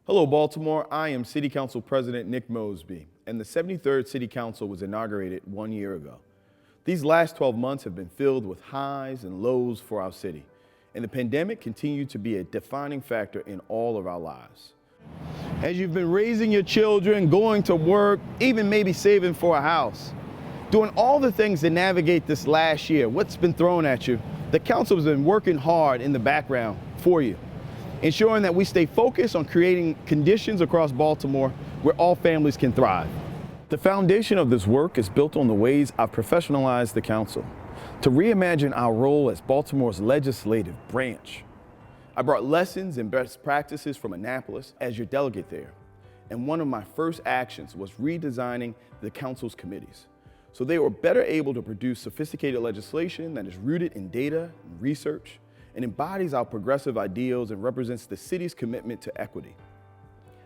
Hello, Baltimore. I am City Council President Nick Mosby, and the 73rd City Council was inaugurated 1 year ago. These last 12 months have been filled with highs and lows for our city, and the pandemic continued to be a defining factor in all of our lives. As you've been raising your children, going to work, even maybe saving for a house, doing all the things to navigate this last year, what's been thrown at you, the council has been working hard in the background for you, ensuring that we stay focused on creating conditions across Baltimore where all families can thrive. The foundation of this work is built on the ways I've professionalized the council to reimagine our role as Baltimore's legislative branch. I brought lessons and best practices from Annapolis as your delegate there, and one of my first actions was redesigning the council's committees so they were better able to produce sophisticated legislation that is rooted in data and research and embodies our progressive ideals and represents the city's commitment to equity.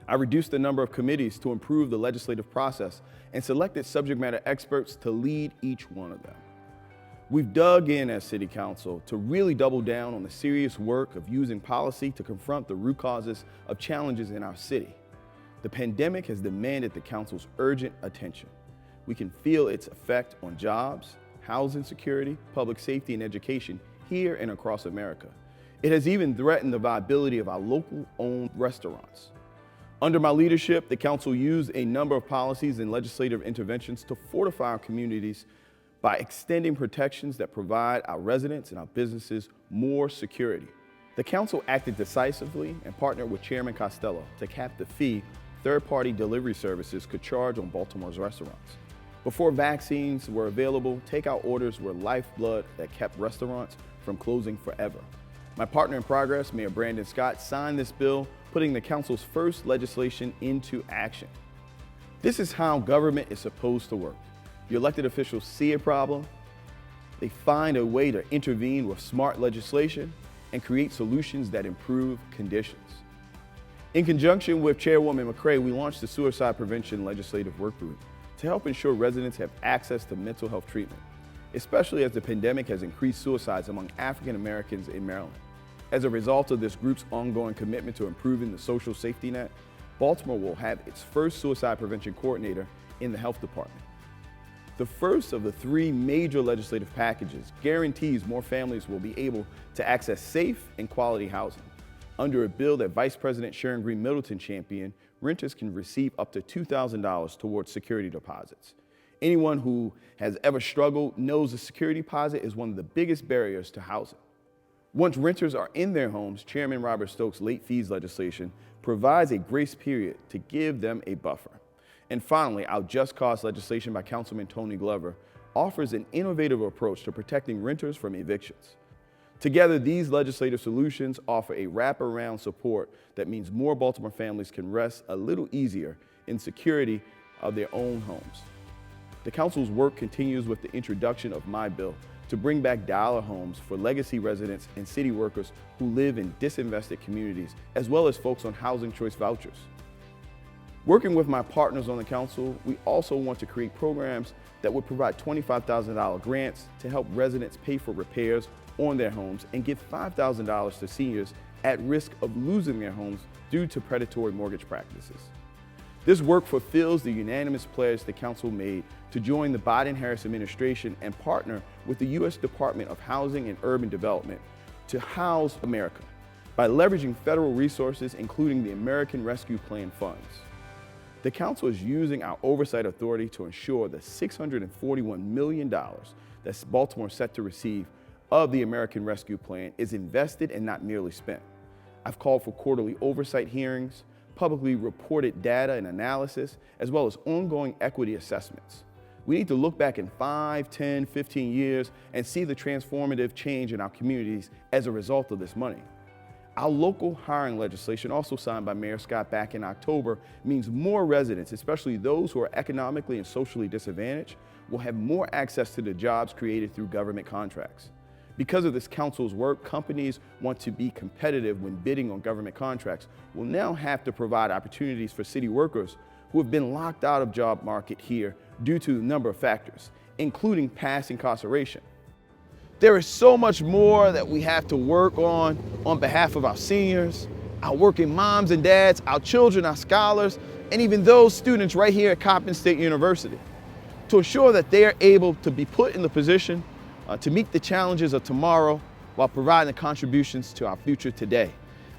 I reduced the number of committees to improve the legislative process and selected subject matter experts to lead each one of them. We've dug in as City Council to really double down on the serious work of using policy to confront the root causes of challenges in our city. The pandemic has demanded the Council's urgent attention. We can feel its effect on jobs, housing security, public safety, and education here and across America. It has even threatened the viability of our local-owned restaurants. Under my leadership, the Council used a number of policies and legislative interventions to fortify our communities by extending protections that provide our residents and our businesses more security. The Council acted decisively and partnered with Chairman Costello to cap the fee third-party delivery services could charge on Baltimore's restaurants. Before vaccines were available, takeout orders were lifeblood that kept restaurants from closing forever. My partner in progress, Mayor Brandon Scott, signed this bill, putting the council's first legislation into action. This is how government is supposed to work. Your elected officials see a problem, they find a way to intervene with smart legislation and create solutions that improve conditions. In conjunction with Chairwoman McCray, we launched the Suicide Prevention Legislative Workgroup to help ensure residents have access to mental health treatment, especially as the pandemic has increased suicides among African Americans in Maryland. As a result of this group's ongoing commitment to improving the social safety net, Baltimore will have its first suicide prevention coordinator in the health department. The first of the three major legislative packages guarantees more families will be able to access safe and quality housing. Under a bill that Vice President Sharon Green Middleton championed, renters can receive up to $2,000 towards security deposits. Anyone who has ever struggled knows the security deposit is one of the biggest barriers to housing. Once renters are in their homes, Chairman Robert Stokes' late fees legislation provides a grace period to give them a buffer. And finally, our just cause legislation by Councilman Tony Glover offers an innovative approach to protecting renters from evictions. Together, these legislative solutions offer a wraparound support that means more Baltimore families can rest a little easier in security of their own homes. The council's work continues with the introduction of my bill to bring back dollar homes for legacy residents and city workers who live in disinvested communities, as well as folks on housing choice vouchers. Working with my partners on the council, we also want to create programs that would provide $25,000 grants to help residents pay for repairs on their homes and give $5,000 to seniors at risk of losing their homes due to predatory mortgage practices. This work fulfills the unanimous pledge the council made to join the Biden-Harris administration and partner with the U.S. Department of Housing and Urban Development to house America by leveraging federal resources, including the American Rescue Plan funds. The council is using our oversight authority to ensure the $641 million that Baltimore is set to receive of the American Rescue Plan is invested and not merely spent. I've called for quarterly oversight hearings, publicly reported data and analysis, as well as ongoing equity assessments. We need to look back in 5, 10, 15 years and see the transformative change in our communities as a result of this money. Our local hiring legislation, also signed by Mayor Scott back in October, means more residents, especially those who are economically and socially disadvantaged, will have more access to the jobs created through government contracts. Because of this council's work, companies want to be competitive when bidding on government contracts will now have to provide opportunities for city workers who have been locked out of job market here due to a number of factors, including past incarceration. There is so much more that we have to work on behalf of our seniors, our working moms and dads, our children, our scholars, and even those students right here at Coppin State University, to ensure that they are able to be put in the position to meet the challenges of tomorrow while providing the contributions to our future today.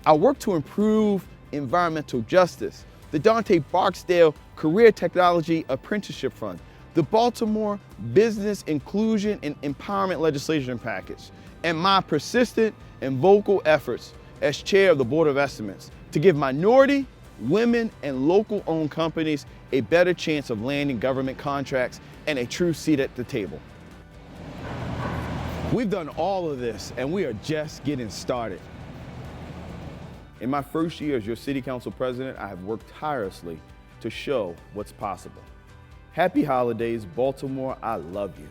Our work to improve environmental justice, the Dante Barksdale Career Technology Apprenticeship Fund, the Baltimore Business Inclusion and Empowerment Legislation Package, and my persistent and vocal efforts as chair of the Board of Estimates to give minority, women, and local-owned companies a better chance of landing government contracts and a true seat at the table. We've done all of this, and we are just getting started. In my first year as your City Council President, I have worked tirelessly to show what's possible. Happy holidays, Baltimore, I love you.